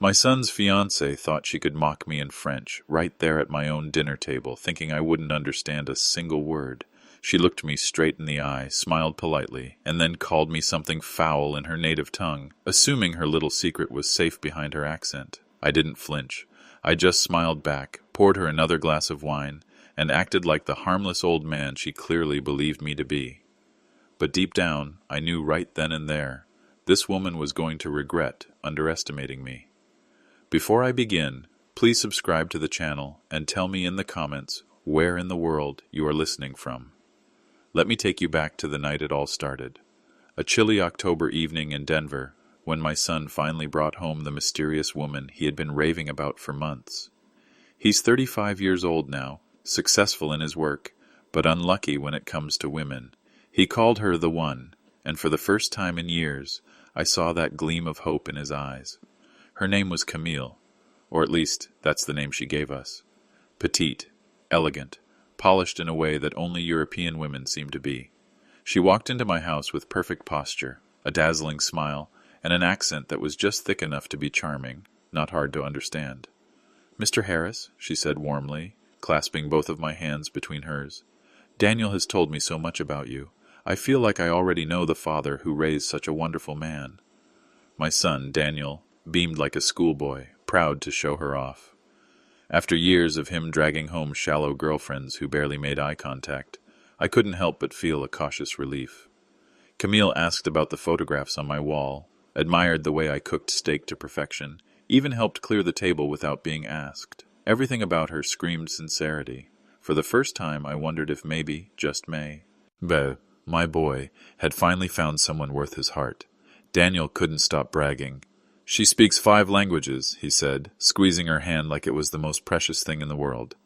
My son's fiancée thought she could mock me in French, right there at my own dinner table, thinking I wouldn't understand a single word. She looked me straight in the eye, smiled politely, and then called me something foul in her native tongue, assuming her little secret was safe behind her accent. I didn't flinch. I just smiled back, poured her another glass of wine, and acted like the harmless old man she clearly believed me to be. But deep down, I knew right then and there, this woman was going to regret underestimating me. Before I begin, please subscribe to the channel and tell me in the comments where in the world you are listening from. Let me take you back to the night it all started. A chilly October evening in Denver, when my son finally brought home the mysterious woman he had been raving about for months. He's 35 years old now, successful in his work, but unlucky when it comes to women. He called her the one, and for the first time in years, I saw that gleam of hope in his eyes. Her name was Camille, or at least that's the name she gave us. Petite, elegant, polished in a way that only European women seem to be. She walked into my house with perfect posture, a dazzling smile, and an accent that was just thick enough to be charming, not hard to understand. "Mr. Harris," she said warmly, clasping both of my hands between hers. "Daniel has told me so much about you. I feel like I already know the father who raised such a wonderful man." My son, Daniel, beamed like a schoolboy, proud to show her off. After years of him dragging home shallow girlfriends who barely made eye contact, I couldn't help but feel a cautious relief. Camille asked about the photographs on my wall, admired the way I cooked steak to perfection, even helped clear the table without being asked. Everything about her screamed sincerity. For the first time, I wondered if maybe, just my boy, had finally found someone worth his heart. Daniel couldn't stop bragging. "She speaks 5 languages, he said, squeezing her hand like it was the most precious thing in the world.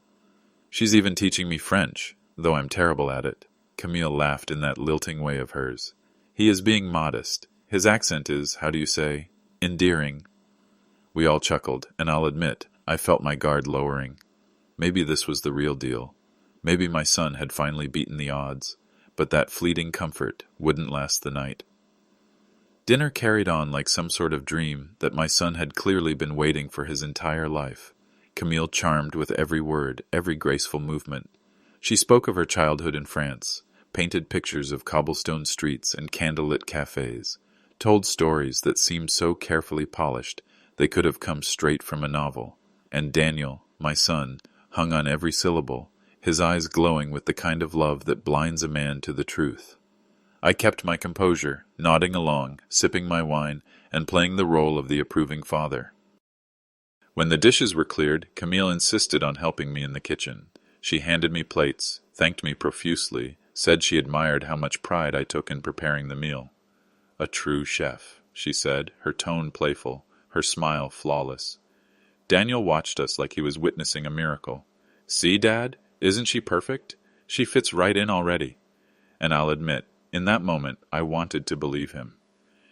"She's even teaching me French, though I'm terrible at it." Camille laughed in that lilting way of hers. "He is being modest. His accent is, how do you say, endearing." We all chuckled, and I'll admit, I felt my guard lowering. Maybe this was the real deal. Maybe my son had finally beaten the odds, but that fleeting comfort wouldn't last the night. Dinner carried on like some sort of dream that my son had clearly been waiting for his entire life. Camille charmed with every word, every graceful movement. She spoke of her childhood in France, painted pictures of cobblestone streets and candlelit cafes, told stories that seemed so carefully polished they could have come straight from a novel. And Daniel, my son, hung on every syllable, his eyes glowing with the kind of love that blinds a man to the truth. I kept my composure, nodding along, sipping my wine, and playing the role of the approving father. When the dishes were cleared, Camille insisted on helping me in the kitchen. She handed me plates, thanked me profusely, said she admired how much pride I took in preparing the meal. "A true chef," she said, her tone playful, her smile flawless. Daniel watched us like he was witnessing a miracle. "See, Dad? Isn't she perfect? She fits right in already." And I'll admit, in that moment, I wanted to believe him.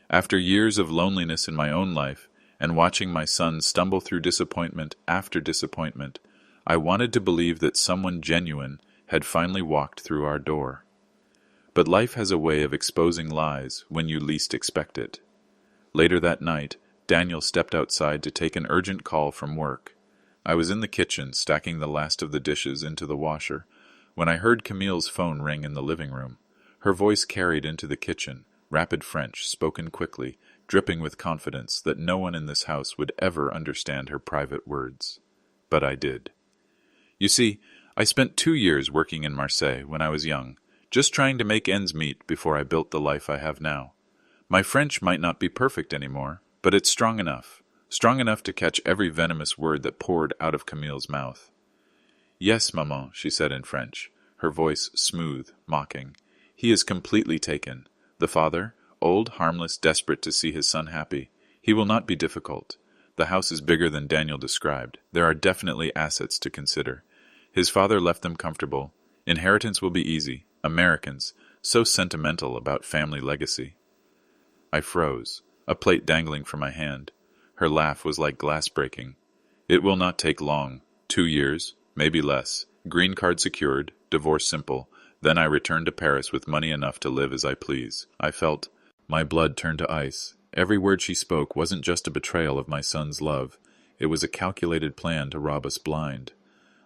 After years of loneliness in my own life, and watching my son stumble through disappointment after disappointment, I wanted to believe that someone genuine had finally walked through our door. But life has a way of exposing lies when you least expect it. Later that night, Daniel stepped outside to take an urgent call from work. I was in the kitchen, stacking the last of the dishes into the washer, when I heard Camille's phone ring in the living room. Her voice carried into the kitchen, rapid French, spoken quickly, dripping with confidence that no one in this house would ever understand her private words. But I did. You see, I spent 2 years working in Marseille when I was young, just trying to make ends meet before I built the life I have now. My French might not be perfect anymore, but it's strong enough to catch every venomous word that poured out of Camille's mouth. "Yes, maman," she said in French, her voice smooth, mocking. "He is completely taken. The father, old, harmless, desperate to see his son happy. He will not be difficult. The house is bigger than Daniel described. There are definitely assets to consider. His father left them comfortable. Inheritance will be easy. Americans, so sentimental about family legacy." I froze, a plate dangling from my hand. Her laugh was like glass breaking. "It will not take long. 2 years, maybe less. Green card secured, divorce simple. Then I return to Paris with money enough to live as I please." I felt my blood turn to ice. Every word she spoke wasn't just a betrayal of my son's love. It was a calculated plan to rob us blind.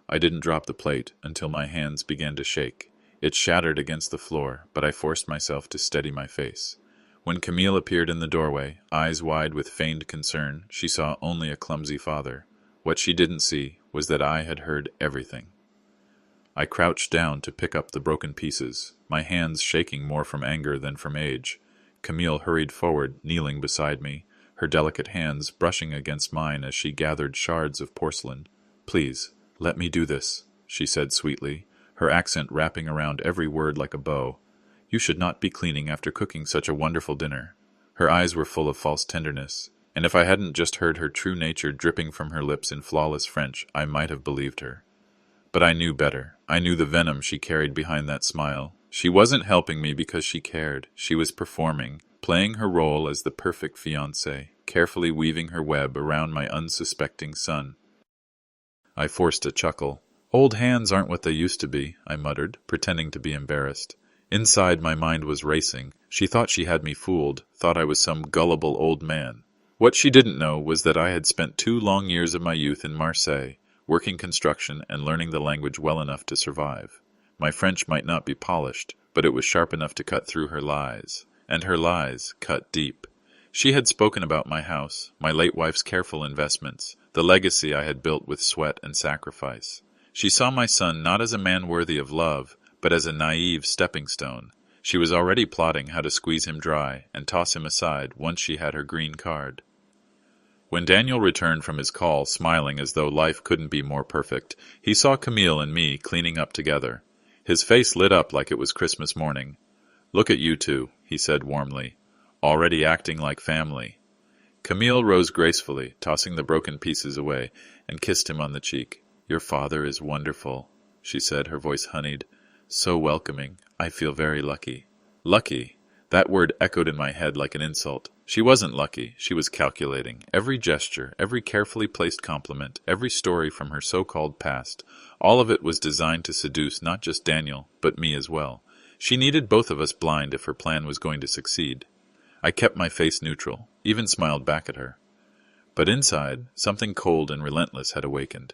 I didn't drop the plate until my hands began to shake. It shattered against the floor, but I forced myself to steady my face. When Camille appeared in the doorway, eyes wide with feigned concern, she saw only a clumsy father. What she didn't see was that I had heard everything. I crouched down to pick up the broken pieces, my hands shaking more from anger than from age. Camille hurried forward, kneeling beside me, her delicate hands brushing against mine as she gathered shards of porcelain. "Please, let me do this," she said sweetly, her accent wrapping around every word like a bow. "You should not be cleaning after cooking such a wonderful dinner." Her eyes were full of false tenderness, and if I hadn't just heard her true nature dripping from her lips in flawless French, I might have believed her. But I knew better. I knew the venom she carried behind that smile. She wasn't helping me because she cared. She was performing, playing her role as the perfect fiancée, carefully weaving her web around my unsuspecting son. I forced a chuckle. "Old hands aren't what they used to be," I muttered, pretending to be embarrassed. Inside, my mind was racing. She thought she had me fooled, thought I was some gullible old man. What she didn't know was that I had spent 2 long years of my youth in Marseille, working construction and learning the language well enough to survive. My French might not be polished, but it was sharp enough to cut through her lies. And her lies cut deep. She had spoken about my house, my late wife's careful investments, the legacy I had built with sweat and sacrifice. She saw my son not as a man worthy of love, but as a naive stepping stone. She was already plotting how to squeeze him dry and toss him aside once she had her green card. When Daniel returned from his call, smiling as though life couldn't be more perfect, he saw Camille and me cleaning up together. His face lit up like it was Christmas morning. "Look at you two," he said warmly, "already acting like family." Camille rose gracefully, tossing the broken pieces away, and kissed him on the cheek. "Your father is wonderful," she said, her voice honeyed. "So welcoming. I feel very lucky." Lucky? That word echoed in my head like an insult. She wasn't lucky. She was calculating. Every gesture, every carefully placed compliment, every story from her so-called past, all of it was designed to seduce not just Daniel, but me as well. She needed both of us blind if her plan was going to succeed. I kept my face neutral, even smiled back at her. But inside, something cold and relentless had awakened.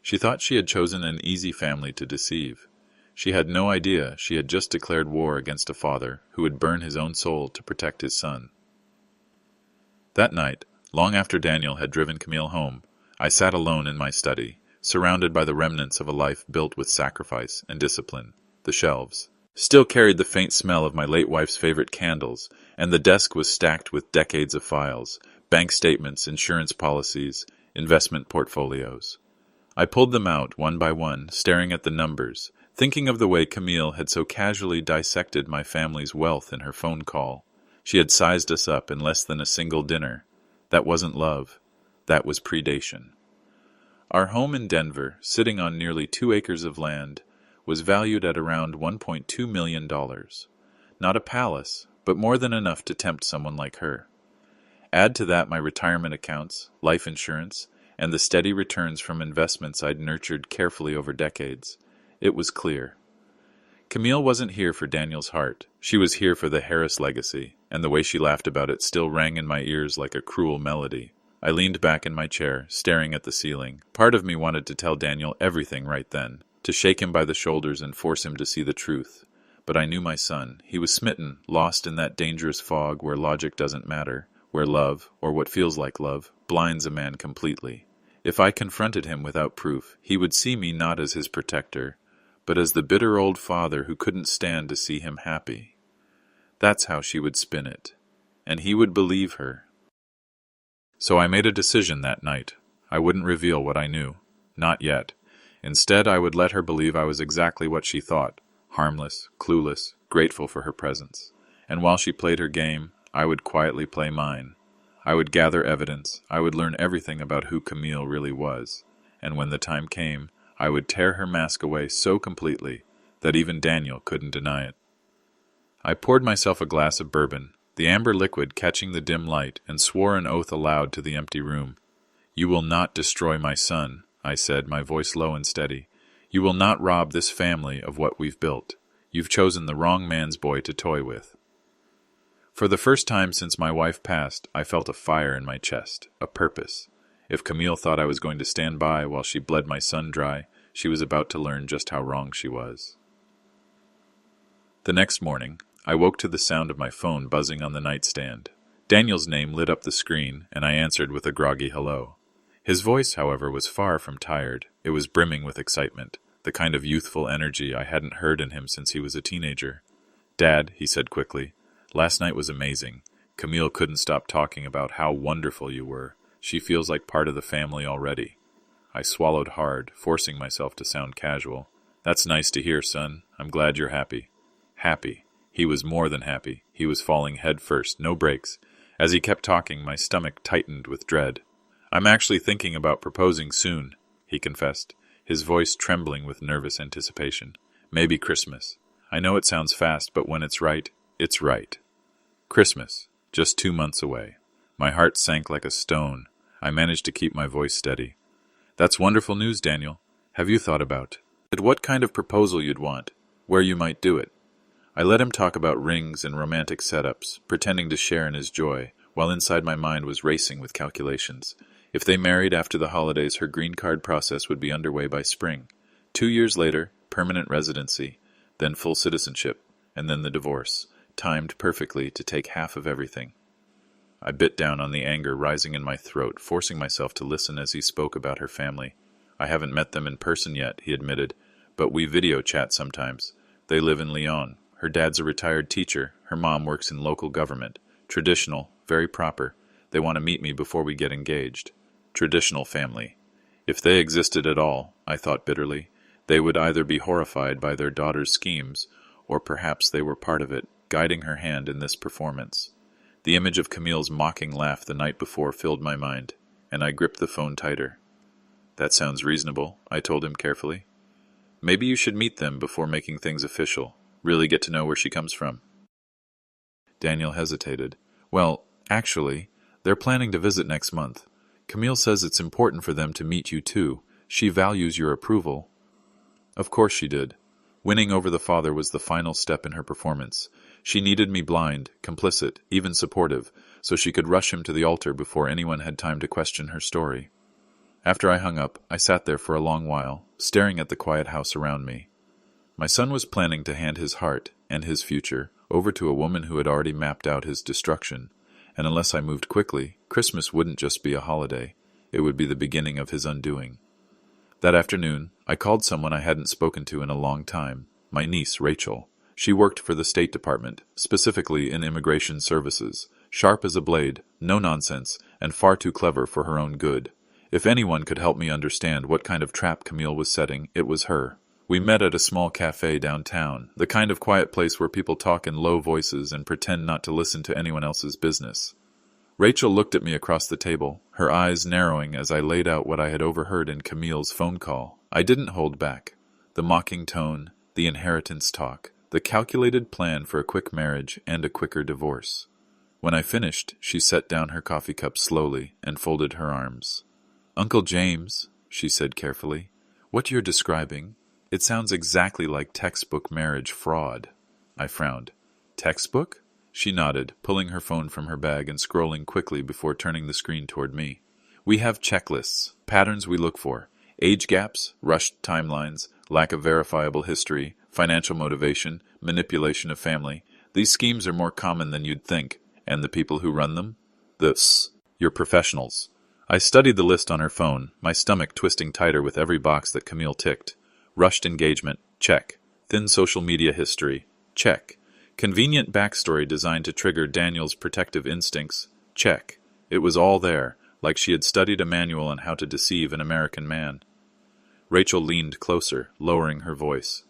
She thought she had chosen an easy family to deceive. She had no idea she had just declared war against a father who would burn his own soul to protect his son. That night, long after Daniel had driven Camille home, I sat alone in my study, surrounded by the remnants of a life built with sacrifice and discipline. The shelves still carried the faint smell of my late wife's favorite candles, and the desk was stacked with decades of files, bank statements, insurance policies, investment portfolios. I pulled them out one by one, staring at the numbers, thinking of the way Camille had so casually dissected my family's wealth in her phone call. She had sized us up in less than a single dinner. That wasn't love. That was predation. Our home in Denver, sitting on nearly 2 acres of land, was valued at around $1.2 million. Not a palace, but more than enough to tempt someone like her. Add to that my retirement accounts, life insurance, and the steady returns from investments I'd nurtured carefully over decades. It was clear. Camille wasn't here for Daniel's heart. She was here for the Harris legacy, and the way she laughed about it still rang in my ears like a cruel melody. I leaned back in my chair, staring at the ceiling. Part of me wanted to tell Daniel everything right then, to shake him by the shoulders and force him to see the truth. But I knew my son. He was smitten, lost in that dangerous fog where logic doesn't matter, where love, or what feels like love, blinds a man completely. If I confronted him without proof, he would see me not as his protector, but as the bitter old father who couldn't stand to see him happy. That's how she would spin it, and he would believe her. So I made a decision that night. I wouldn't reveal what I knew. Not yet. Instead, I would let her believe I was exactly what she thought, harmless, clueless, grateful for her presence. And while she played her game, I would quietly play mine. I would gather evidence. I would learn everything about who Camille really was. And when the time came, I would tear her mask away so completely that even Daniel couldn't deny it. I poured myself a glass of bourbon, the amber liquid catching the dim light, and swore an oath aloud to the empty room. "You will not destroy my son," I said, my voice low and steady. "You will not rob this family of what we've built. You've chosen the wrong man's boy to toy with." For the first time since my wife passed, I felt a fire in my chest, a purpose. If Camille thought I was going to stand by while she bled my son dry, she was about to learn just how wrong she was. The next morning, I woke to the sound of my phone buzzing on the nightstand. Daniel's name lit up the screen, and I answered with a groggy hello. His voice, however, was far from tired. It was brimming with excitement, the kind of youthful energy I hadn't heard in him since he was a teenager. "Dad," he said quickly, "last night was amazing. Camille couldn't stop talking about how wonderful you were. She feels like part of the family already." I swallowed hard, forcing myself to sound casual. "That's nice to hear, son. I'm glad you're happy." Happy. He was more than happy. He was falling head first, no breaks. As he kept talking, my stomach tightened with dread. "I'm actually thinking about proposing soon," he confessed, his voice trembling with nervous anticipation. "Maybe Christmas. I know it sounds fast, but when it's right, it's right." Christmas, just 2 months away. My heart sank like a stone. I managed to keep my voice steady. "That's wonderful news, Daniel. Have you thought about what kind of proposal you'd want, where you might do it?" I let him talk about rings and romantic setups, pretending to share in his joy, while inside my mind was racing with calculations. If they married after the holidays, her green card process would be underway by spring. 2 years later, permanent residency, then full citizenship, and then the divorce, timed perfectly to take half of everything. I bit down on the anger rising in my throat, forcing myself to listen as he spoke about her family. "I haven't met them in person yet," he admitted, "but we video chat sometimes. They live in Lyon. Her dad's a retired teacher. Her mom works in local government. Traditional, very proper. They want to meet me before we get engaged." Traditional family. If they existed at all, I thought bitterly, they would either be horrified by their daughter's schemes, or perhaps they were part of it, guiding her hand in this performance. The image of Camille's mocking laugh the night before filled my mind, and I gripped the phone tighter. "That sounds reasonable," I told him carefully. "Maybe you should meet them before making things official. Really get to know where she comes from." Daniel hesitated. "Well, actually, they're planning to visit next month. Camille says it's important for them to meet you too. She values your approval." Of course she did. Winning over the father was the final step in her performance. She needed me blind, complicit, even supportive, so she could rush him to the altar before anyone had time to question her story. After I hung up, I sat there for a long while, staring at the quiet house around me. My son was planning to hand his heart, and his future, over to a woman who had already mapped out his destruction, and unless I moved quickly, Christmas wouldn't just be a holiday, it would be the beginning of his undoing. That afternoon, I called someone I hadn't spoken to in a long time, my niece, Rachel. She worked for the State Department, specifically in immigration services, sharp as a blade, no nonsense, and far too clever for her own good. If anyone could help me understand what kind of trap Camille was setting, it was her. We met at a small cafe downtown, the kind of quiet place where people talk in low voices and pretend not to listen to anyone else's business. Rachel looked at me across the table, her eyes narrowing as I laid out what I had overheard in Camille's phone call. I didn't hold back. The mocking tone, the inheritance talk, the calculated plan for a quick marriage and a quicker divorce. When I finished, she set down her coffee cup slowly and folded her arms. "Uncle James," she said carefully, "what you're describing, it sounds exactly like textbook marriage fraud." I frowned. "Textbook?" She nodded, pulling her phone from her bag and scrolling quickly before turning the screen toward me. "We have checklists, patterns we look for, age gaps, rushed timelines, lack of verifiable history, financial motivation, manipulation of family. These schemes are more common than you'd think, and the people who run them? You're professionals." I studied the list on her phone, my stomach twisting tighter with every box that Camille ticked. Rushed engagement, check. Thin social media history, check. Convenient backstory designed to trigger Daniel's protective instincts, check. It was all there, like she had studied a manual on how to deceive an American man. Rachel leaned closer, lowering her voice.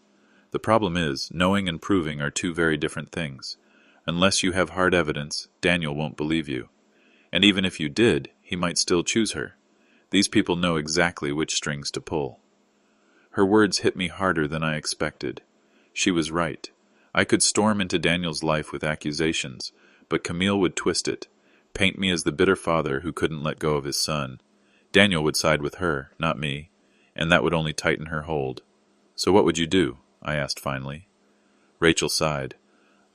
"The problem is, knowing and proving are two very different things. Unless you have hard evidence, Daniel won't believe you. And even if you did, he might still choose her. These people know exactly which strings to pull." Her words hit me harder than I expected. She was right. I could storm into Daniel's life with accusations, but Camille would twist it, paint me as the bitter father who couldn't let go of his son. Daniel would side with her, not me, and that would only tighten her hold. "So what would you do?" I asked finally. Rachel sighed.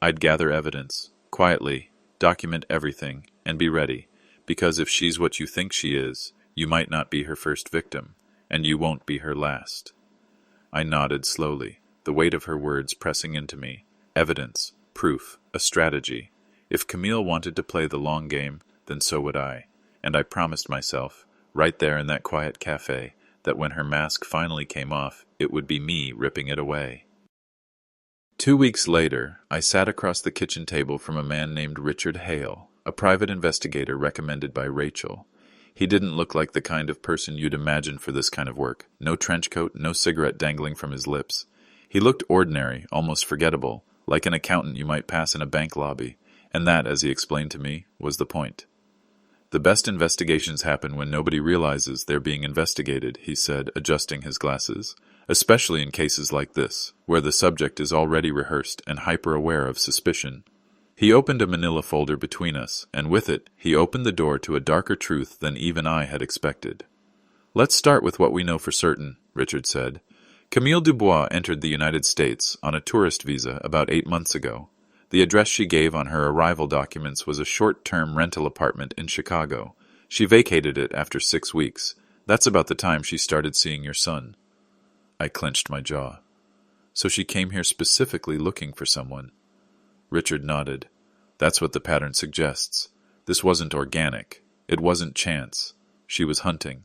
"I'd gather evidence, quietly, Document everything, and be ready, because if she's what you think she is, you might not be her first victim, and you won't be her last. I nodded slowly, the weight of her words pressing into me. Evidence, proof, a strategy. If Camille wanted to play the long game, then so would I, and I promised myself, right there in that quiet cafe, that when her mask finally came off, it would be me ripping it away. 2 weeks later, I sat across the kitchen table from a man named Richard Hale, a private investigator recommended by Rachel. He didn't look like the kind of person you'd imagine for this kind of work. No trench coat, no cigarette dangling from his lips. He looked ordinary, almost forgettable, like an accountant you might pass in a bank lobby, and that, as he explained to me, was the point. The best investigations happen when nobody realizes they're being investigated, he said, adjusting his glasses, especially in cases like this, where the subject is already rehearsed and hyper-aware of suspicion. He opened a manila folder between us, and with it, he opened the door to a darker truth than even I had expected. Let's start with what we know for certain, Richard said. Camille Dubois entered the United States on a tourist visa about 8 months ago. The address she gave on her arrival documents was a short-term rental apartment in Chicago. She vacated it after 6 weeks. That's about the time she started seeing your son. I clenched my jaw. So she came here specifically looking for someone. Richard nodded. That's what the pattern suggests. This wasn't organic. It wasn't chance. She was hunting.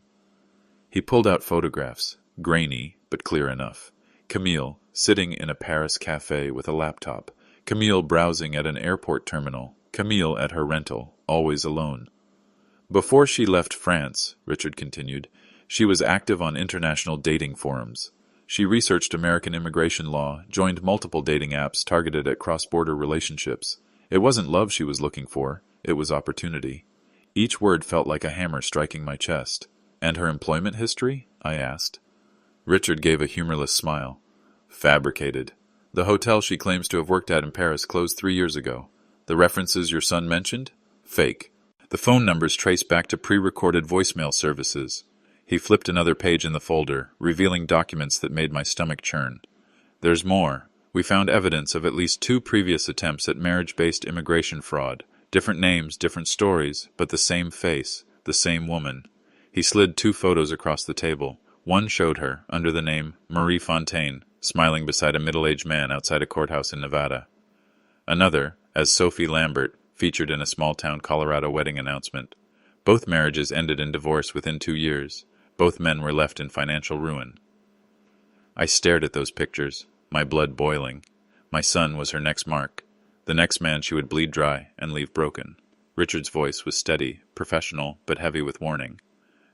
He pulled out photographs, grainy but clear enough. Camille, sitting in a Paris cafe with a laptop. Camille browsing at an airport terminal. Camille at her rental, always alone. Before she left France, Richard continued, she was active on international dating forums. She researched American immigration law, joined multiple dating apps targeted at cross-border relationships. It wasn't love she was looking for, it was opportunity. Each word felt like a hammer striking my chest. And her employment history? I asked. Richard gave a humorless smile. Fabricated. The hotel she claims to have worked at in Paris closed 3 years ago. The references your son mentioned? Fake. The phone numbers trace back to pre-recorded voicemail services. He flipped another page in the folder, revealing documents that made my stomach churn. There's more. We found evidence of at least 2 previous attempts at marriage-based immigration fraud. Different names, different stories, but the same face, the same woman. He slid 2 photos across the table. One showed her, under the name Marie Fontaine, smiling beside a middle-aged man outside a courthouse in Nevada. Another, as Sophie Lambert, featured in a small-town Colorado wedding announcement. Both marriages ended in divorce within 2 years. Both men were left in financial ruin. I stared at those pictures, my blood boiling. My son was her next mark, the next man she would bleed dry and leave broken. Richard's voice was steady, professional, but heavy with warning.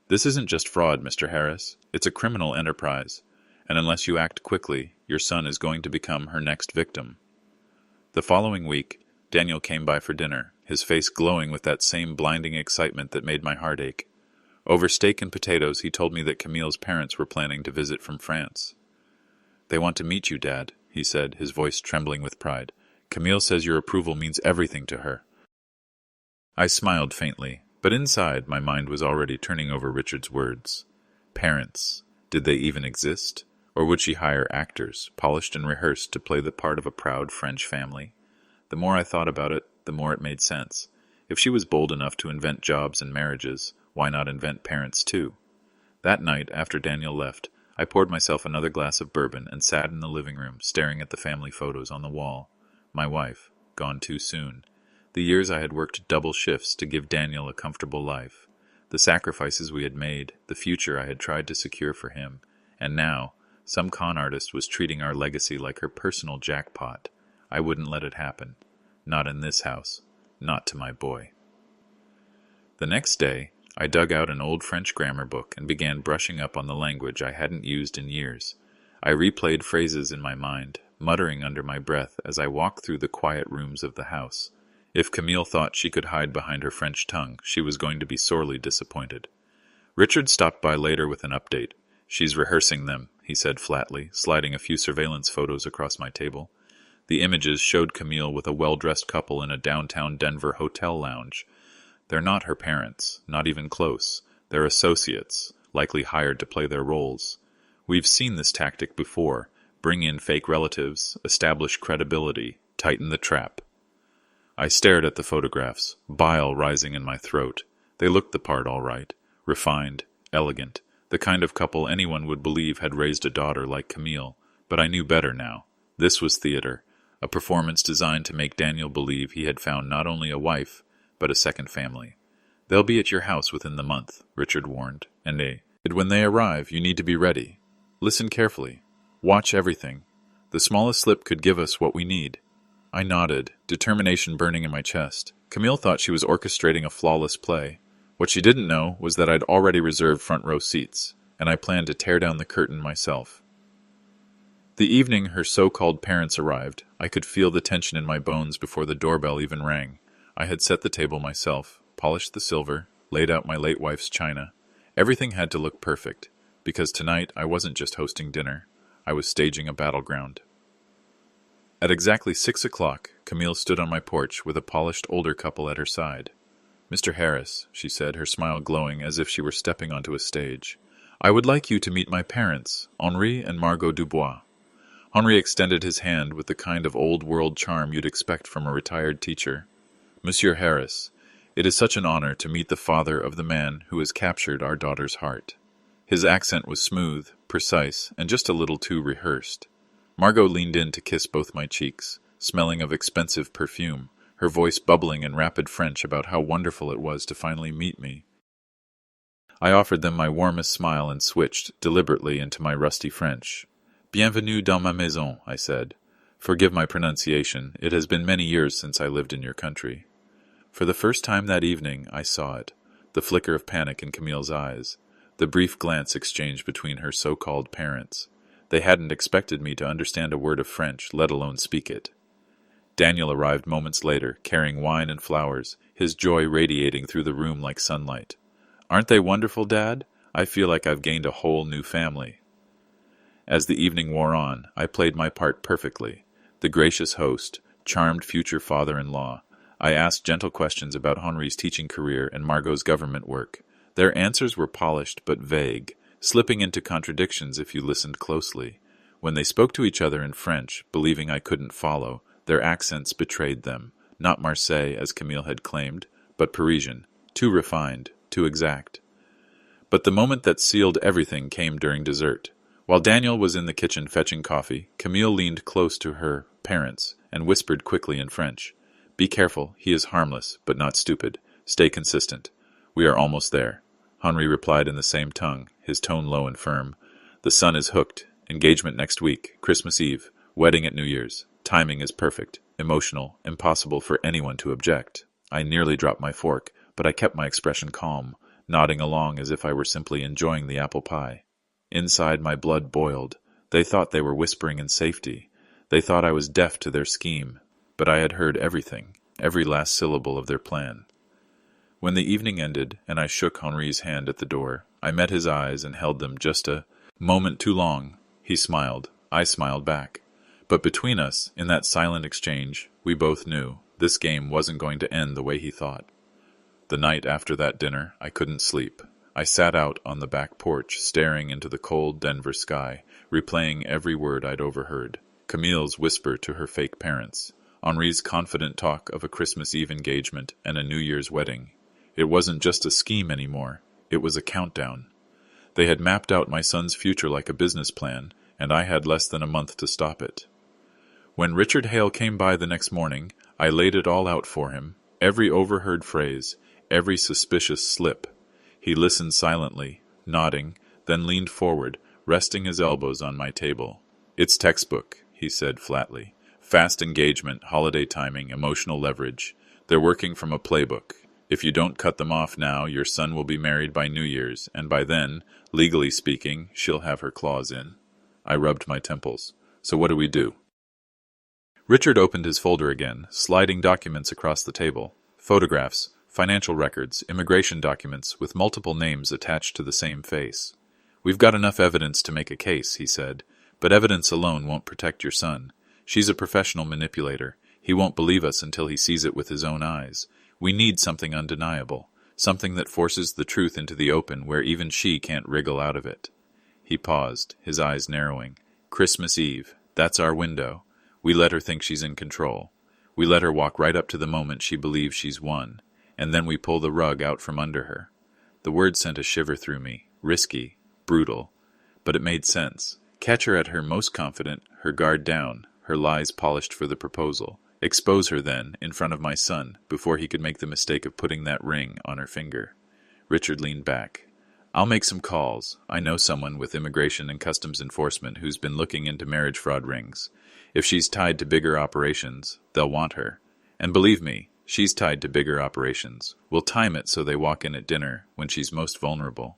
This isn't just fraud, Mr. Harris. It's a criminal enterprise, and unless you act quickly, your son is going to become her next victim. The following week, Daniel came by for dinner, his face glowing with that same blinding excitement that made my heart ache. Over steak and potatoes, he told me that Camille's parents were planning to visit from France. They want to meet you, Dad, he said, his voice trembling with pride. Camille says your approval means everything to her. I smiled faintly, but inside my mind was already turning over Richard's words. Parents. Did they even exist? Or would she hire actors, polished and rehearsed to play the part of a proud French family? The more I thought about it, the more it made sense. If she was bold enough to invent jobs and marriages, why not invent parents too? That night, after Daniel left, I poured myself another glass of bourbon and sat in the living room, staring at the family photos on the wall. My wife, gone too soon. The years I had worked double shifts to give Daniel a comfortable life. The sacrifices we had made, the future I had tried to secure for him. And now, some con artist was treating our legacy like her personal jackpot. I wouldn't let it happen. Not in this house. Not to my boy. The next day, I dug out an old French grammar book and began brushing up on the language I hadn't used in years. I replayed phrases in my mind, muttering under my breath as I walked through the quiet rooms of the house. If Camille thought she could hide behind her French tongue, she was going to be sorely disappointed. Richard stopped by later with an update. She's rehearsing them, he said flatly, sliding a few surveillance photos across my table. The images showed Camille with a well-dressed couple in a downtown Denver hotel lounge. They're not her parents, not even close. They're associates, likely hired to play their roles. We've seen this tactic before. Bring in fake relatives, establish credibility, tighten the trap. I stared at the photographs, bile rising in my throat. They looked the part all right. Refined, elegant, the kind of couple anyone would believe had raised a daughter like Camille. But I knew better now. This was theater, a performance designed to make Daniel believe he had found not only a wife, but a second family. "They'll be at your house within the month," Richard warned, and when they arrive, you need to be ready. Listen carefully. Watch everything. The smallest slip could give us what we need." I nodded, determination burning in my chest. Camille thought she was orchestrating a flawless play. What she didn't know was that I'd already reserved front row seats, and I planned to tear down the curtain myself. The evening her so-called parents arrived, I could feel the tension in my bones before the doorbell even rang. I had set the table myself, polished the silver, laid out my late wife's china. Everything had to look perfect, because tonight I wasn't just hosting dinner. I was staging a battleground. At exactly 6 o'clock, Camille stood on my porch with a polished older couple at her side. "Mr. Harris," she said, her smile glowing as if she were stepping onto a stage, "I would like you to meet my parents, Henri and Margot Dubois." Henri extended his hand with the kind of old-world charm you'd expect from a retired teacher. "Monsieur Harris, it is such an honor to meet the father of the man who has captured our daughter's heart." His accent was smooth, precise, and just a little too rehearsed. Margot leaned in to kiss both my cheeks, smelling of expensive perfume, her voice bubbling in rapid French about how wonderful it was to finally meet me. I offered them my warmest smile and switched, deliberately, into my rusty French. "Bienvenue dans ma maison," I said. "Forgive my pronunciation, it has been many years since I lived in your country." For the first time that evening, I saw it, the flicker of panic in Camille's eyes, the brief glance exchanged between her so-called parents. They hadn't expected me to understand a word of French, let alone speak it. Daniel arrived moments later, carrying wine and flowers, his joy radiating through the room like sunlight. "Aren't they wonderful, Dad? I feel like I've gained a whole new family." As the evening wore on, I played my part perfectly. The gracious host, charmed future father-in-law. I asked gentle questions about Henri's teaching career and Margot's government work. Their answers were polished but vague, slipping into contradictions if you listened closely. When they spoke to each other in French, believing I couldn't follow, their accents betrayed them. Not Marseille, as Camille had claimed, but Parisian, too refined, too exact. But the moment that sealed everything came during dessert. While Daniel was in the kitchen fetching coffee, Camille leaned close to her parents and whispered quickly in French, "Be careful, he is harmless, but not stupid. Stay consistent. We are almost there." Henri replied in the same tongue, his tone low and firm. "The son is hooked. Engagement next week, Christmas Eve, wedding at New Year's. Timing is perfect, emotional, impossible for anyone to object." I nearly dropped my fork, but I kept my expression calm, nodding along as if I were simply enjoying the apple pie. Inside, my blood boiled. They thought they were whispering in safety. They thought I was deaf to their scheme. But I had heard everything, every last syllable of their plan. When the evening ended, and I shook Henri's hand at the door, I met his eyes and held them just a moment too long. He smiled. I smiled back. But between us, in that silent exchange, we both knew this game wasn't going to end the way he thought. The night after that dinner, I couldn't sleep. I sat out on the back porch, staring into the cold Denver sky, replaying every word I'd overheard. Camille's whisper to her fake parents. Henri's confident talk of a Christmas Eve engagement and a New Year's wedding. It wasn't just a scheme anymore. It was a countdown. They had mapped out my son's future like a business plan, and I had less than a month to stop it. When Richard Hale came by the next morning, I laid it all out for him, every overheard phrase, every suspicious slip. He listened silently, nodding, then leaned forward, resting his elbows on my table. "It's textbook," he said flatly. "Fast engagement, holiday timing, emotional leverage. They're working from a playbook. If you don't cut them off now, your son will be married by New Year's, and by then, legally speaking, she'll have her claws in." I rubbed my temples. "So what do we do?" Richard opened his folder again, sliding documents across the table. Photographs, financial records, immigration documents with multiple names attached to the same face. "We've got enough evidence to make a case," he said, "but evidence alone won't protect your son. She's a professional manipulator. He won't believe us until he sees it with his own eyes. We need something undeniable, something that forces the truth into the open where even she can't wriggle out of it." He paused, his eyes narrowing. "Christmas Eve. That's our window. We let her think she's in control. We let her walk right up to the moment she believes she's won, and then we pull the rug out from under her. The word sent a shiver through me. Risky, brutal, but it made sense. Catch her at her most confident, her guard down, her lies polished for the proposal. Expose her then, in front of my son, before he could make the mistake of putting that ring on her finger. Richard leaned back. I'll make some calls. I know someone with Immigration and Customs Enforcement who's been looking into marriage fraud rings. If she's tied to bigger operations, they'll want her. And believe me, she's tied to bigger operations. We'll time it so they walk in at dinner when she's most vulnerable.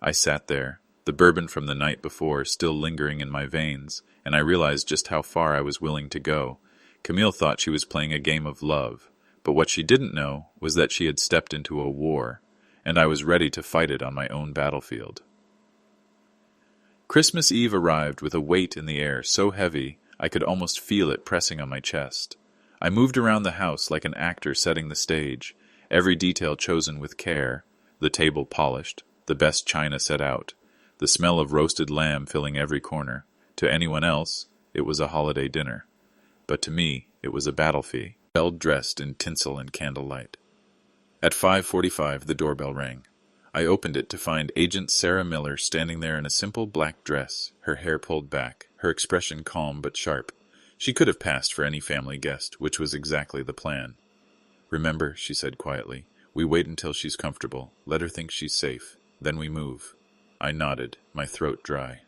I sat there, the bourbon from the night before still lingering in my veins, and I realized just how far I was willing to go. Camille thought she was playing a game of love, but what she didn't know was that she had stepped into a war, and I was ready to fight it on my own battlefield. Christmas Eve arrived with a weight in the air so heavy I could almost feel it pressing on my chest. I moved around the house like an actor setting the stage, every detail chosen with care, the table polished, the best china set out, the smell of roasted lamb filling every corner. To anyone else, it was a holiday dinner. But to me, it was a battlefield, dressed in tinsel and candlelight. At 5:45, the doorbell rang. I opened it to find Agent Sarah Miller standing there in a simple black dress, her hair pulled back, her expression calm but sharp. She could have passed for any family guest, which was exactly the plan. "Remember," she said quietly, "we wait until she's comfortable, let her think she's safe, then we move." I nodded, my throat dry.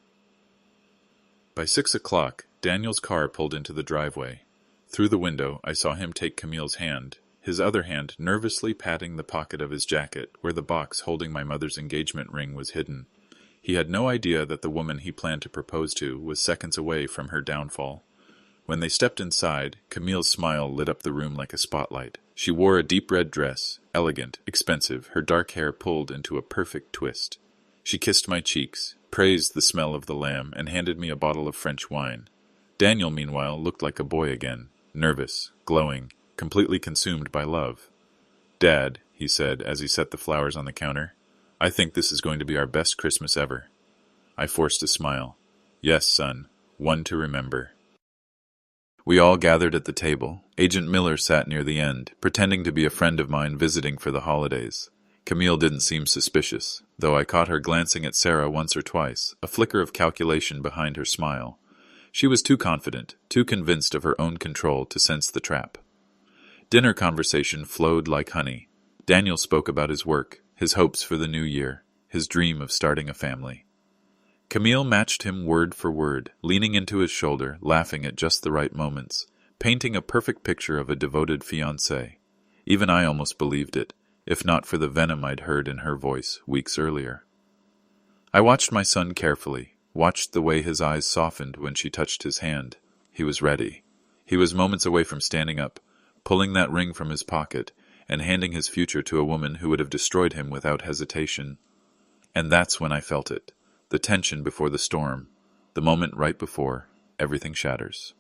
By 6 o'clock, Daniel's car pulled into the driveway. Through the window, I saw him take Camille's hand, his other hand nervously patting the pocket of his jacket where the box holding my mother's engagement ring was hidden. He had no idea that the woman he planned to propose to was seconds away from her downfall. When they stepped inside, Camille's smile lit up the room like a spotlight. She wore a deep red dress, elegant, expensive, her dark hair pulled into a perfect twist. She kissed my cheeks, praised the smell of the lamb, and handed me a bottle of French wine. Daniel, meanwhile, looked like a boy again, nervous, glowing, completely consumed by love. "Dad," he said as he set the flowers on the counter, "I think this is going to be our best Christmas ever." I forced a smile. "Yes, son, one to remember." We all gathered at the table. Agent Miller sat near the end, pretending to be a friend of mine visiting for the holidays. Camille didn't seem suspicious, though I caught her glancing at Sarah once or twice, a flicker of calculation behind her smile. She was too confident, too convinced of her own control to sense the trap. Dinner conversation flowed like honey. Daniel spoke about his work, his hopes for the new year, his dream of starting a family. Camille matched him word for word, leaning into his shoulder, laughing at just the right moments, painting a perfect picture of a devoted fiancée. Even I almost believed it, if not for the venom I'd heard in her voice weeks earlier. I watched my son carefully, watched the way his eyes softened when she touched his hand. He was ready. He was moments away from standing up, pulling that ring from his pocket, and handing his future to a woman who would have destroyed him without hesitation. And that's when I felt it. The tension before the storm, the moment right before everything shatters.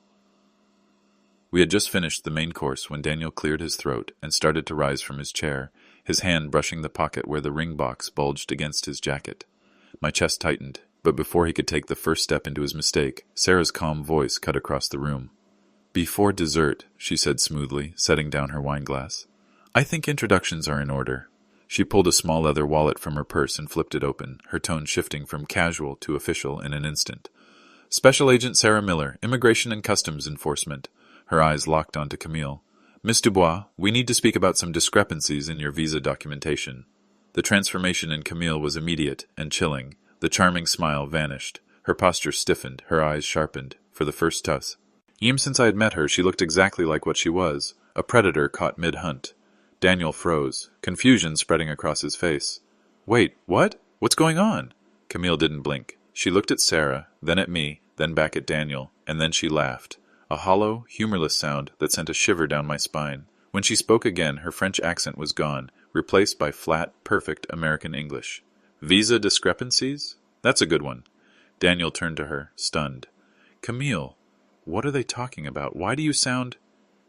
We had just finished the main course when Daniel cleared his throat and started to rise from his chair, his hand brushing the pocket where the ring box bulged against his jacket. My chest tightened, but before he could take the first step into his mistake, Sarah's calm voice cut across the room. "Before dessert," she said smoothly, setting down her wineglass, "I think introductions are in order." She pulled a small leather wallet from her purse and flipped it open, her tone shifting from casual to official in an instant. "Special Agent Sarah Miller, Immigration and Customs Enforcement." Her eyes locked onto Camille. "Miss Dubois, we need to speak about some discrepancies in your visa documentation." The transformation in Camille was immediate and chilling. The charming smile vanished. Her posture stiffened, her eyes sharpened. For the first time since I had met her, she looked exactly like what she was, a predator caught mid-hunt. Daniel froze, confusion spreading across his face. "Wait, what? What's going on?" Camille didn't blink. She looked at Sarah, then at me, then back at Daniel, and then she laughed. A hollow, humorless sound that sent a shiver down my spine. When she spoke again, her French accent was gone, replaced by flat, perfect American English. "Visa discrepancies? That's a good one." Daniel turned to her, stunned. "Camille, what are they talking about? Why do you sound—"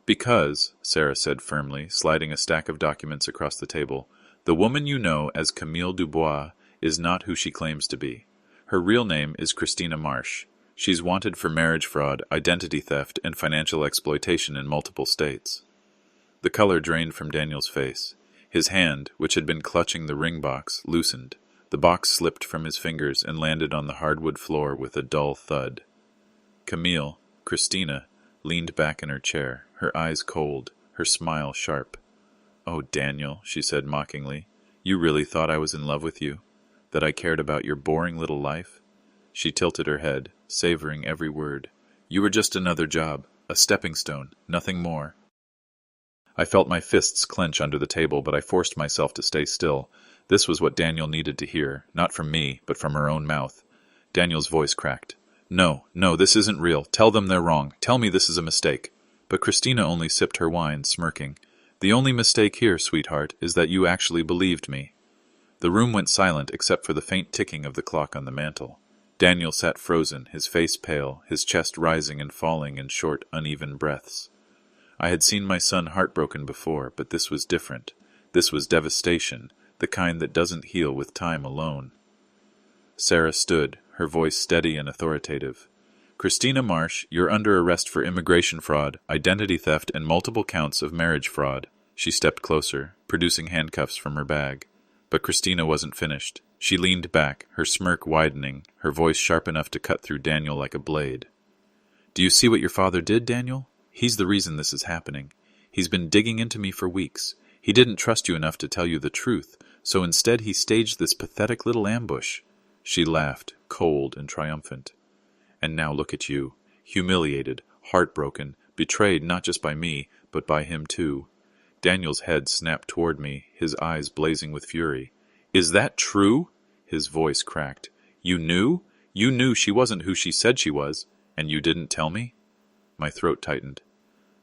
"Because," Sarah said firmly, sliding a stack of documents across the table, "the woman you know as Camille Dubois is not who she claims to be. Her real name is Christina Marsh. She's wanted for marriage fraud, identity theft, and financial exploitation in multiple states. The color drained from Daniel's face. His hand, which had been clutching the ring box, loosened. The box slipped from his fingers and landed on the hardwood floor with a dull thud. Camille, Christina, leaned back in her chair, her eyes cold, her smile sharp. "Oh, Daniel," she said mockingly, "you really thought I was in love with you? That I cared about your boring little life?" She tilted her head, savoring every word. "You were just another job, a stepping stone, nothing more." I felt my fists clench under the table, but I forced myself to stay still. This was what Daniel needed to hear, not from me, but from her own mouth. Daniel's voice cracked. No, this isn't real. Tell them they're wrong. Tell me this is a mistake." But Christina only sipped her wine, smirking. "The only mistake here, sweetheart, is that you actually believed me." The room went silent except for the faint ticking of the clock on the mantel. Daniel sat frozen, his face pale, his chest rising and falling in short, uneven breaths. I had seen my son heartbroken before, but this was different. This was devastation, the kind that doesn't heal with time alone. Sarah stood, her voice steady and authoritative. "Christina Marsh, you're under arrest for immigration fraud, identity theft, and multiple counts of marriage fraud." She stepped closer, producing handcuffs from her bag. But Christina wasn't finished. She leaned back, her smirk widening, her voice sharp enough to cut through Daniel like a blade. "Do you see what your father did, Daniel? He's the reason this is happening. He's been digging into me for weeks. He didn't trust you enough to tell you the truth, so instead he staged this pathetic little ambush." She laughed, cold and triumphant. "And now look at you, humiliated, heartbroken, betrayed not just by me, but by him too." Daniel's head snapped toward me, his eyes blazing with fury. "Is that true?" His voice cracked. "You knew? You knew she wasn't who she said she was, and you didn't tell me?" My throat tightened.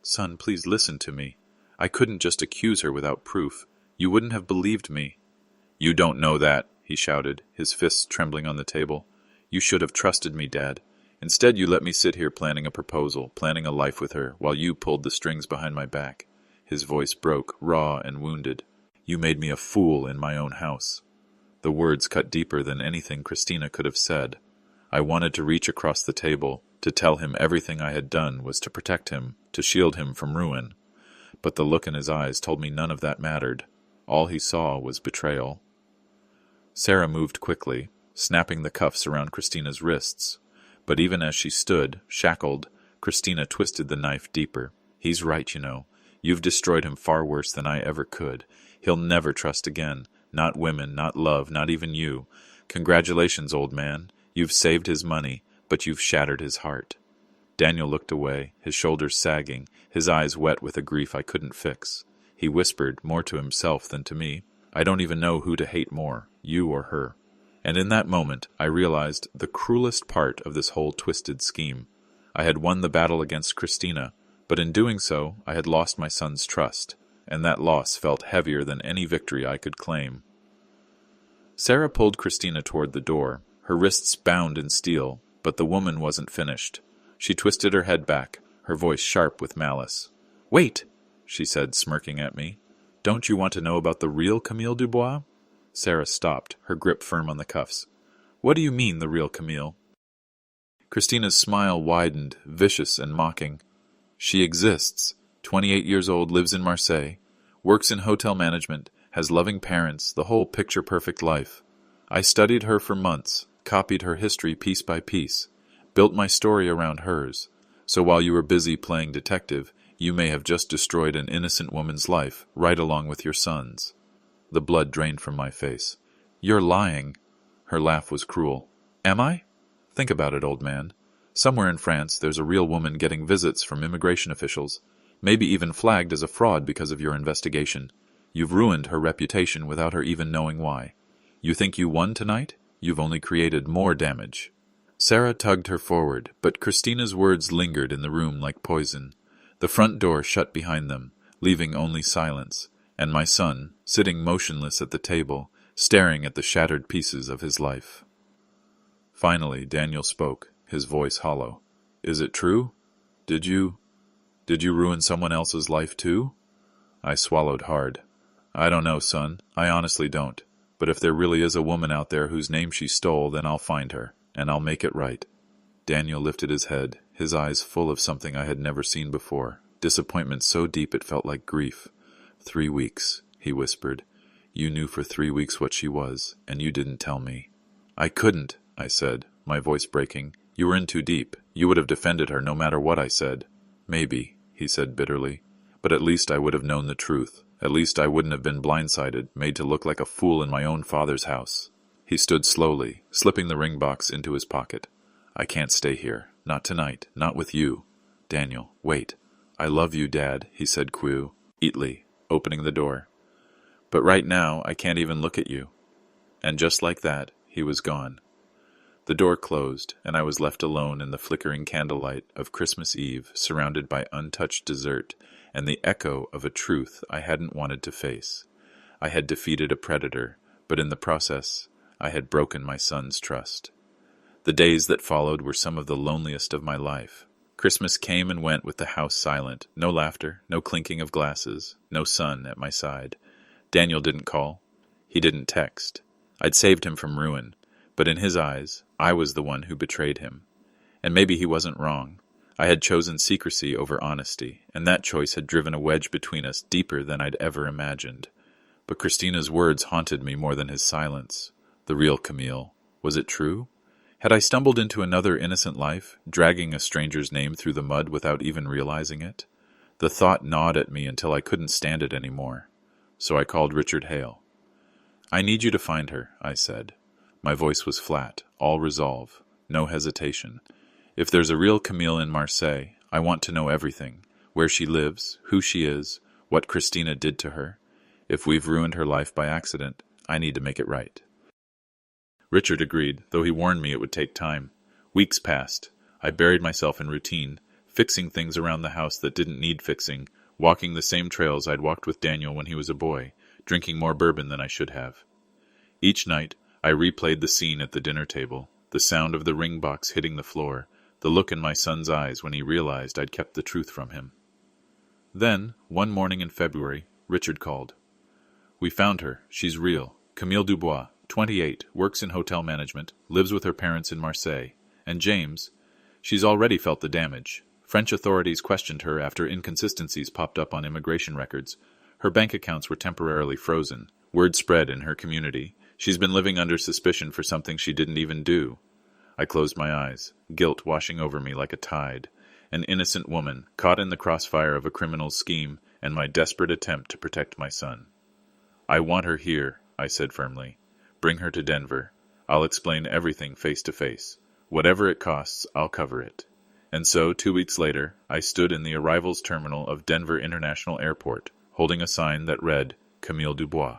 "Son, please listen to me. I couldn't just accuse her without proof. You wouldn't have believed me." "You don't know that," he shouted, his fists trembling on the table. "You should have trusted me, Dad. Instead, you let me sit here planning a proposal, planning a life with her, while you pulled the strings behind my back." His voice broke, raw and wounded. "You made me a fool in my own house." The words cut deeper than anything Christina could have said. I wanted to reach across the table, to tell him everything I had done was to protect him, to shield him from ruin. But the look in his eyes told me none of that mattered. All he saw was betrayal. Sarah moved quickly, snapping the cuffs around Christina's wrists. But even as she stood, shackled, Christina twisted the knife deeper. "He's right, you know. You've destroyed him far worse than I ever could. He'll never trust again. Not women, not love, not even you. Congratulations, old man. You've saved his money, but you've shattered his heart." Daniel looked away, his shoulders sagging, his eyes wet with a grief I couldn't fix. He whispered, more to himself than to me, "I don't even know who to hate more, you or her." And in that moment, I realized the cruelest part of this whole twisted scheme. I had won the battle against Christina, but in doing so, I had lost my son's trust, and that loss felt heavier than any victory I could claim. Sarah pulled Christina toward the door, her wrists bound in steel, but the woman wasn't finished. She twisted her head back, her voice sharp with malice. "Wait," she said, smirking at me. "Don't you want to know about the real Camille Dubois?" Sarah stopped, her grip firm on the cuffs. "What do you mean, the real Camille?" Christina's smile widened, vicious and mocking. "She exists. 28 years old, lives in Marseille, works in hotel management, has loving parents, the whole picture-perfect life. I studied her for months, copied her history piece by piece, built my story around hers. So while you were busy playing detective, you may have just destroyed an innocent woman's life, right along with your son's." The blood drained from my face. "You're lying." Her laugh was cruel. "Am I? Think about it, old man. Somewhere in France there's a real woman getting visits from immigration officials, maybe even flagged as a fraud because of your investigation. You've ruined her reputation without her even knowing why. You think you won tonight? You've only created more damage." Sarah tugged her forward, but Christina's words lingered in the room like poison. The front door shut behind them, leaving only silence, and my son, sitting motionless at the table, staring at the shattered pieces of his life. Finally, Daniel spoke, his voice hollow. "Is it true? Did you ruin someone else's life too?" I swallowed hard. "I don't know, son. I honestly don't. But if there really is a woman out there whose name she stole, then I'll find her, and I'll make it right." Daniel lifted his head, his eyes full of something I had never seen before, disappointment so deep it felt like grief. 3 weeks, he whispered. You knew for 3 weeks what she was, and you didn't tell me. I couldn't, I said, my voice breaking. You were in too deep. You would have defended her no matter what I said. Maybe, he said bitterly, but at least I would have known the truth. At least I wouldn't have been blindsided, made to look like a fool in my own father's house. He stood slowly, slipping the ring box into his pocket. I can't stay here. Not tonight. Not with you. Daniel, wait. I love you, Dad, he said quietly, opening the door. But right now, I can't even look at you. And just like that, he was gone. The door closed, and I was left alone in the flickering candlelight of Christmas Eve, surrounded by untouched dessert and the echo of a truth I hadn't wanted to face. I had defeated a predator, but in the process, I had broken my son's trust. The days that followed were some of the loneliest of my life. Christmas came and went with the house silent. No laughter, no clinking of glasses, no son at my side. Daniel didn't call. He didn't text. I'd saved him from ruin, but in his eyes, I was the one who betrayed him. And maybe he wasn't wrong. I had chosen secrecy over honesty, and that choice had driven a wedge between us deeper than I'd ever imagined. But Christina's words haunted me more than his silence. The real Camille. Was it true? Had I stumbled into another innocent life, dragging a stranger's name through the mud without even realizing it? The thought gnawed at me until I couldn't stand it anymore. So I called Richard Hale. I need you to find her, I said. My voice was flat, all resolve, no hesitation. If there's a real Camille in Marseille, I want to know everything. Where she lives, who she is, what Christina did to her. If we've ruined her life by accident, I need to make it right. Richard agreed, though he warned me it would take time. Weeks passed. I buried myself in routine, fixing things around the house that didn't need fixing, walking the same trails I'd walked with Daniel when he was a boy, drinking more bourbon than I should have. Each night, I replayed the scene at the dinner table, the sound of the ring box hitting the floor, the look in my son's eyes when he realized I'd kept the truth from him. Then, one morning in February, Richard called. We found her. She's real. Camille Dubois, 28, works in hotel management, lives with her parents in Marseille. And James, she's already felt the damage. French authorities questioned her after inconsistencies popped up on immigration records. Her bank accounts were temporarily frozen. Word spread in her community. She's been living under suspicion for something she didn't even do. I closed my eyes, guilt washing over me like a tide. An innocent woman, caught in the crossfire of a criminal's scheme and my desperate attempt to protect my son. I want her here, I said firmly. Bring her to Denver. I'll explain everything face to face. Whatever it costs, I'll cover it. And so, 2 weeks later, I stood in the arrivals terminal of Denver International Airport, holding a sign that read, Camille Dubois.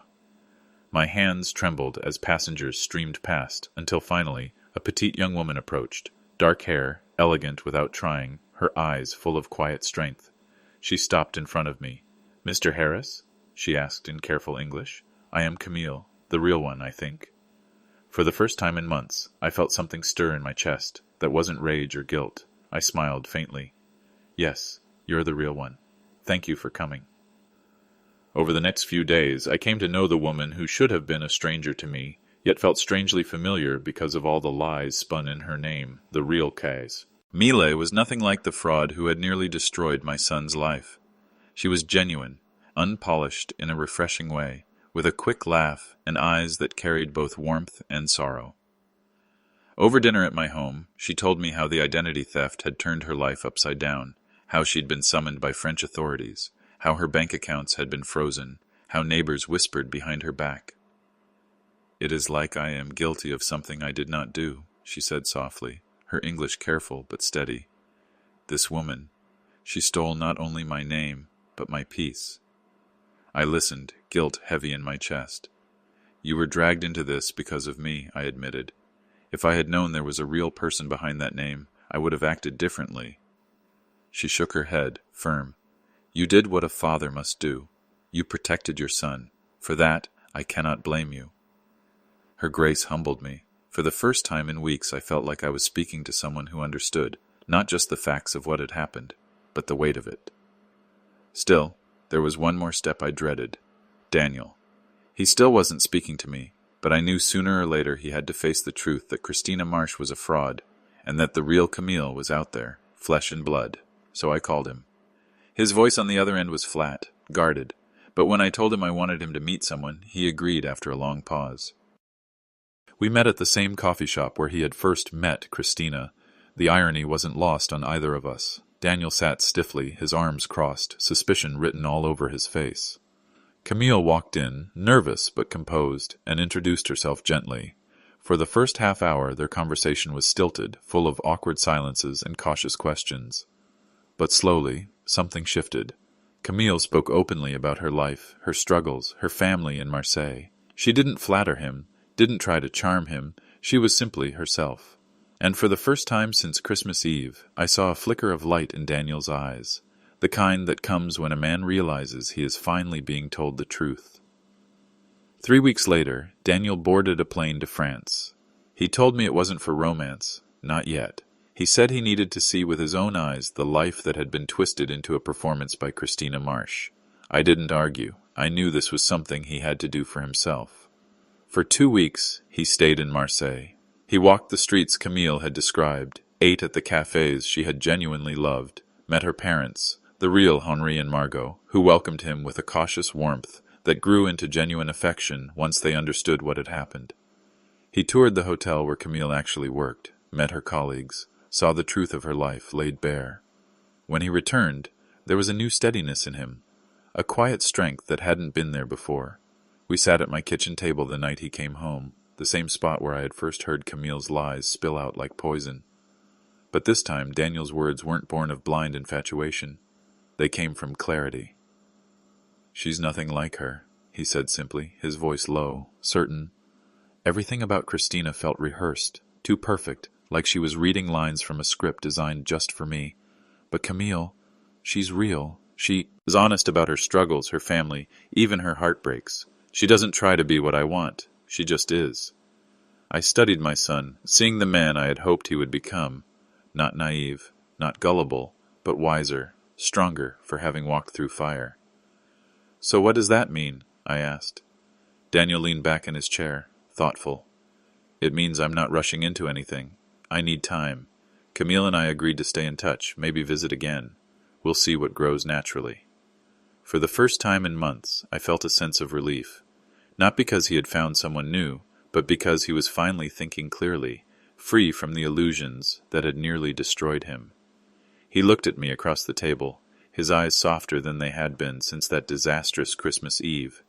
My hands trembled as passengers streamed past, until finally, a petite young woman approached, dark hair, elegant without trying, her eyes full of quiet strength. She stopped in front of me. Mr. Harris? She asked in careful English. I am Camille, the real one, I think. For the first time in months, I felt something stir in my chest that wasn't rage or guilt. I smiled faintly. Yes, you're the real one. Thank you for coming. Over the next few days, I came to know the woman who should have been a stranger to me, yet felt strangely familiar because of all the lies spun in her name, the real Kaz. Mile was nothing like the fraud who had nearly destroyed my son's life. She was genuine, unpolished in a refreshing way, with a quick laugh and eyes that carried both warmth and sorrow. Over dinner at my home, she told me how the identity theft had turned her life upside down, how she'd been summoned by French authorities, how her bank accounts had been frozen, how neighbors whispered behind her back. It is like I am guilty of something I did not do, she said softly, her English careful but steady. This woman, she stole not only my name, but my peace. I listened, guilt heavy in my chest. You were dragged into this because of me, I admitted. If I had known there was a real person behind that name, I would have acted differently. She shook her head, firm. You did what a father must do. You protected your son. For that, I cannot blame you. Her grace humbled me. For the first time in weeks, I felt like I was speaking to someone who understood, not just the facts of what had happened, but the weight of it. Still, there was one more step I dreaded. Daniel. He still wasn't speaking to me, but I knew sooner or later he had to face the truth that Christina Marsh was a fraud, and that the real Camille was out there, flesh and blood, so I called him. His voice on the other end was flat, guarded, but when I told him I wanted him to meet someone, he agreed after a long pause. We met at the same coffee shop where he had first met Christina. The irony wasn't lost on either of us. Daniel sat stiffly, his arms crossed, suspicion written all over his face. Camille walked in, nervous but composed, and introduced herself gently. For the first half hour their conversation was stilted, full of awkward silences and cautious questions. But slowly, something shifted. Camille spoke openly about her life, her struggles, her family in Marseille. She didn't flatter him, didn't try to charm him, she was simply herself. And for the first time since Christmas Eve, I saw a flicker of light in Daniel's eyes, the kind that comes when a man realizes he is finally being told the truth. 3 weeks later, Daniel boarded a plane to France. He told me it wasn't for romance, not yet. He said he needed to see with his own eyes the life that had been twisted into a performance by Christina Marsh. I didn't argue. I knew this was something he had to do for himself. For 2 weeks, he stayed in Marseille. He walked the streets Camille had described, ate at the cafes she had genuinely loved, met her parents, the real Henri and Margot, who welcomed him with a cautious warmth that grew into genuine affection once they understood what had happened. He toured the hotel where Camille actually worked, met her colleagues, saw the truth of her life laid bare. When he returned, there was a new steadiness in him, a quiet strength that hadn't been there before. We sat at my kitchen table the night he came home, the same spot where I had first heard Camille's lies spill out like poison. But this time Daniel's words weren't born of blind infatuation. They came from clarity. "She's nothing like her," he said simply, his voice low, certain. Everything about Christina felt rehearsed, too perfect, like she was reading lines from a script designed just for me. But Camille, she's real. She is honest about her struggles, her family, even her heartbreaks. She doesn't try to be what I want. She just is. I studied my son, seeing the man I had hoped he would become. Not naive, not gullible, but wiser, stronger for having walked through fire. "So what does that mean?" I asked. Daniel leaned back in his chair, thoughtful. "It means I'm not rushing into anything. I need time. Camille and I agreed to stay in touch, maybe visit again. We'll see what grows naturally." For the first time in months, I felt a sense of relief. Not because he had found someone new, but because he was finally thinking clearly, free from the illusions that had nearly destroyed him. He looked at me across the table, his eyes softer than they had been since that disastrous Christmas Eve.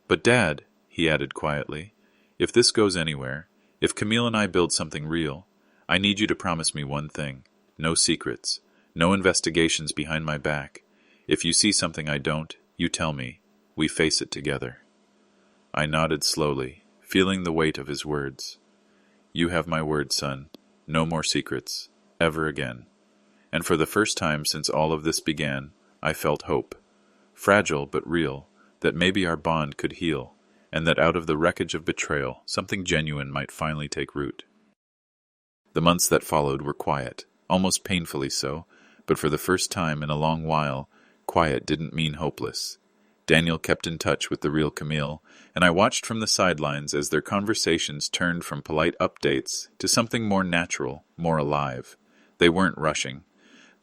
"But Dad," he added quietly, "if this goes anywhere, if Camille and I build something real, I need you to promise me one thing. No secrets, no investigations behind my back. If you see something I don't, you tell me. We face it together." I nodded slowly, feeling the weight of his words. "You have my word, son. No more secrets. Ever again." And for the first time since all of this began, I felt hope. Fragile but real, that maybe our bond could heal, and that out of the wreckage of betrayal, something genuine might finally take root. The months that followed were quiet, almost painfully so, but for the first time in a long while, quiet didn't mean hopeless. Daniel kept in touch with the real Camille, and I watched from the sidelines as their conversations turned from polite updates to something more natural, more alive. They weren't rushing.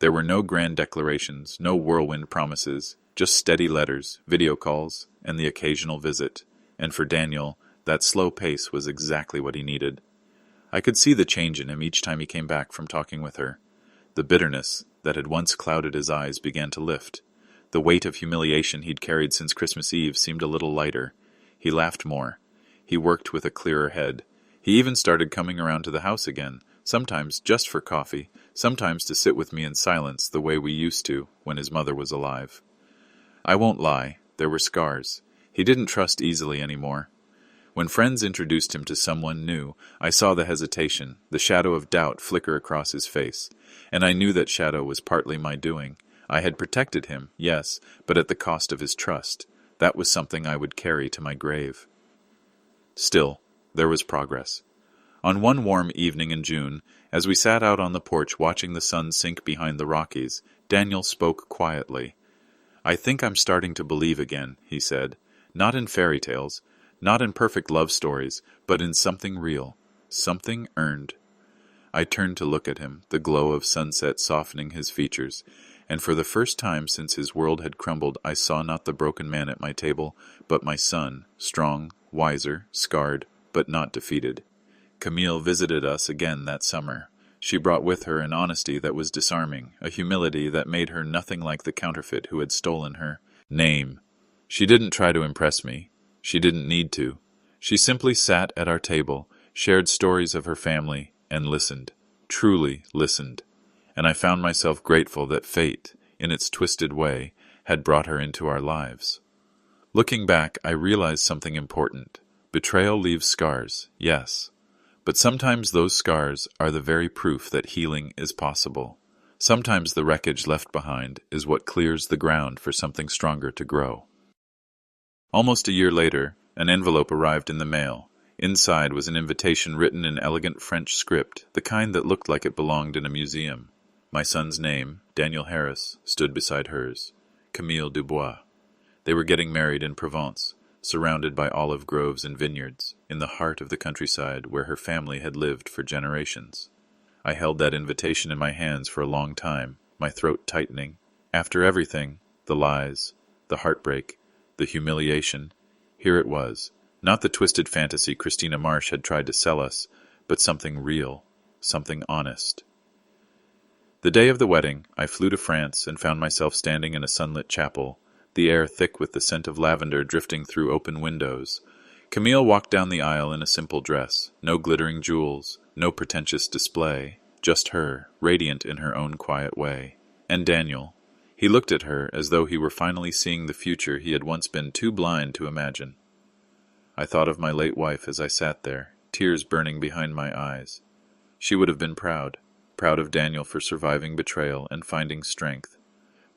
There were no grand declarations, no whirlwind promises, just steady letters, video calls, and the occasional visit. And for Daniel, that slow pace was exactly what he needed. I could see the change in him each time he came back from talking with her. The bitterness that had once clouded his eyes began to lift. The weight of humiliation he'd carried since Christmas Eve seemed a little lighter. He laughed more. He worked with a clearer head. He even started coming around to the house again, sometimes just for coffee, sometimes to sit with me in silence the way we used to when his mother was alive. I won't lie, there were scars. He didn't trust easily anymore. When friends introduced him to someone new, I saw the hesitation, the shadow of doubt flicker across his face, and I knew that shadow was partly my doing. I had protected him, yes, but at the cost of his trust. That was something I would carry to my grave. Still, there was progress. On one warm evening in June, as we sat out on the porch watching the sun sink behind the Rockies, Daniel spoke quietly. "I think I'm starting to believe again," he said. "Not in fairy tales, not in perfect love stories, but in something real, something earned." I turned to look at him, the glow of sunset softening his features, and for the first time since his world had crumbled, I saw not the broken man at my table, but my son, strong, wiser, scarred, but not defeated. Camille visited us again that summer. She brought with her an honesty that was disarming, a humility that made her nothing like the counterfeit who had stolen her name. She didn't try to impress me. She didn't need to. She simply sat at our table, shared stories of her family, and listened, truly listened. And I found myself grateful that fate, in its twisted way, had brought her into our lives. Looking back, I realized something important. Betrayal leaves scars, yes. But sometimes those scars are the very proof that healing is possible. Sometimes the wreckage left behind is what clears the ground for something stronger to grow. Almost a year later, an envelope arrived in the mail. Inside was an invitation written in elegant French script, the kind that looked like it belonged in a museum. My son's name, Daniel Harris, stood beside hers. Camille Dubois. They were getting married in Provence, surrounded by olive groves and vineyards, in the heart of the countryside where her family had lived for generations. I held that invitation in my hands for a long time, my throat tightening. After everything, the lies, the heartbreak, the humiliation, here it was, not the twisted fantasy Christina Marsh had tried to sell us, but something real, something honest. The day of the wedding, I flew to France and found myself standing in a sunlit chapel, the air thick with the scent of lavender drifting through open windows. Camille walked down the aisle in a simple dress, no glittering jewels, no pretentious display, just her, radiant in her own quiet way. And Daniel. He looked at her as though he were finally seeing the future he had once been too blind to imagine. I thought of my late wife as I sat there, tears burning behind my eyes. She would have been proud of Daniel for surviving betrayal and finding strength,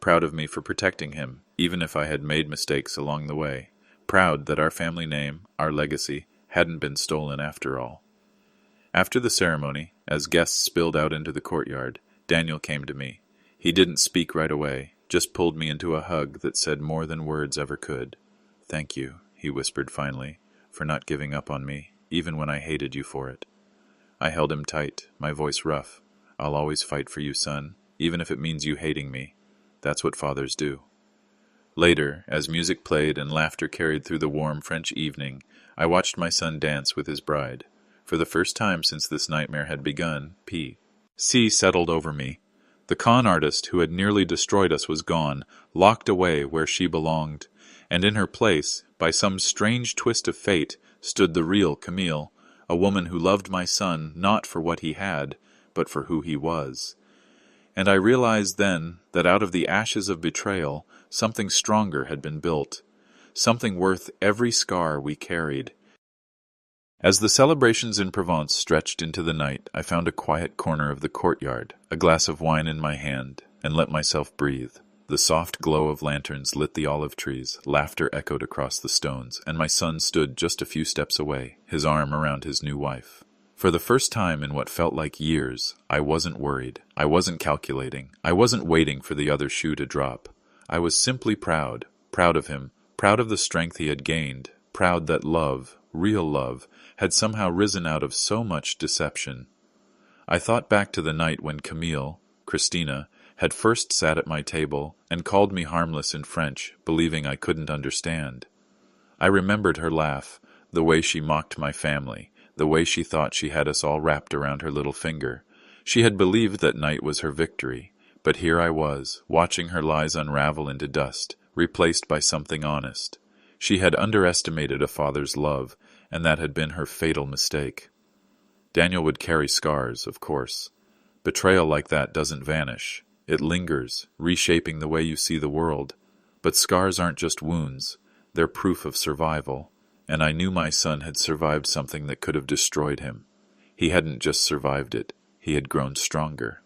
proud of me for protecting him, even if I had made mistakes along the way, proud that our family name, our legacy, hadn't been stolen after all. After the ceremony, as guests spilled out into the courtyard, Daniel came to me. He didn't speak right away, just pulled me into a hug that said more than words ever could. "Thank you," he whispered finally, "for not giving up on me, even when I hated you for it." I held him tight, my voice rough. "I'll always fight for you, son, even if it means you hating me. That's what fathers do." Later, as music played and laughter carried through the warm French evening, I watched my son dance with his bride. For the first time since this nightmare had begun, P.C. settled over me. The con artist who had nearly destroyed us was gone, locked away where she belonged, and in her place, by some strange twist of fate, stood the real Camille, a woman who loved my son not for what he had, but for who he was. And I realized then that out of the ashes of betrayal, something stronger had been built, something worth every scar we carried. As the celebrations in Provence stretched into the night, I found a quiet corner of the courtyard, a glass of wine in my hand, and let myself breathe. The soft glow of lanterns lit the olive trees, laughter echoed across the stones, and my son stood just a few steps away, his arm around his new wife. For the first time in what felt like years, I wasn't worried. I wasn't calculating. I wasn't waiting for the other shoe to drop. I was simply proud of him, proud of the strength he had gained, proud that love, real love, had somehow risen out of so much deception. I thought back to the night when Camille, Christina, had first sat at my table and called me harmless in French, believing I couldn't understand. I remembered her laugh, the way she mocked my family, the way she thought she had us all wrapped around her little finger. She had believed that night was her victory, but here I was, watching her lies unravel into dust, replaced by something honest. She had underestimated a father's love, and that had been her fatal mistake. Daniel would carry scars, of course. Betrayal like that doesn't vanish. It lingers, reshaping the way you see the world. But scars aren't just wounds. They're proof of survival. And I knew my son had survived something that could have destroyed him. He hadn't just survived it. He had grown stronger.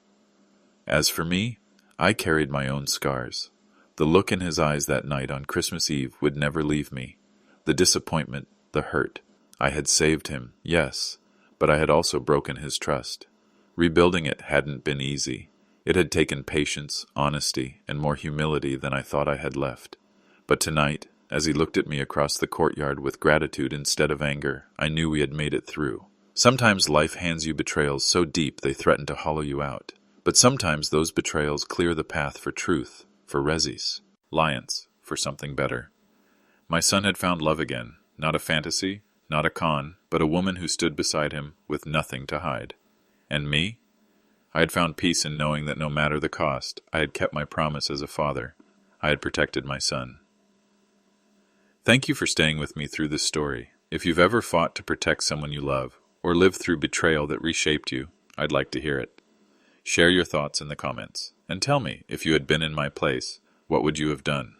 As for me, I carried my own scars. The look in his eyes that night on Christmas Eve would never leave me. The disappointment, the hurt. I had saved him, yes, but I had also broken his trust. Rebuilding it hadn't been easy. It had taken patience, honesty, and more humility than I thought I had left. But tonight, as he looked at me across the courtyard with gratitude instead of anger, I knew we had made it through. Sometimes life hands you betrayals so deep they threaten to hollow you out. But sometimes those betrayals clear the path for truth, for alliance, for something better. My son had found love again, not a fantasy, not a con, but a woman who stood beside him with nothing to hide. And me? I had found peace in knowing that no matter the cost, I had kept my promise as a father. I had protected my son. Thank you for staying with me through this story. If you've ever fought to protect someone you love, or lived through betrayal that reshaped you, I'd like to hear it. Share your thoughts in the comments, and tell me, if you had been in my place, what would you have done?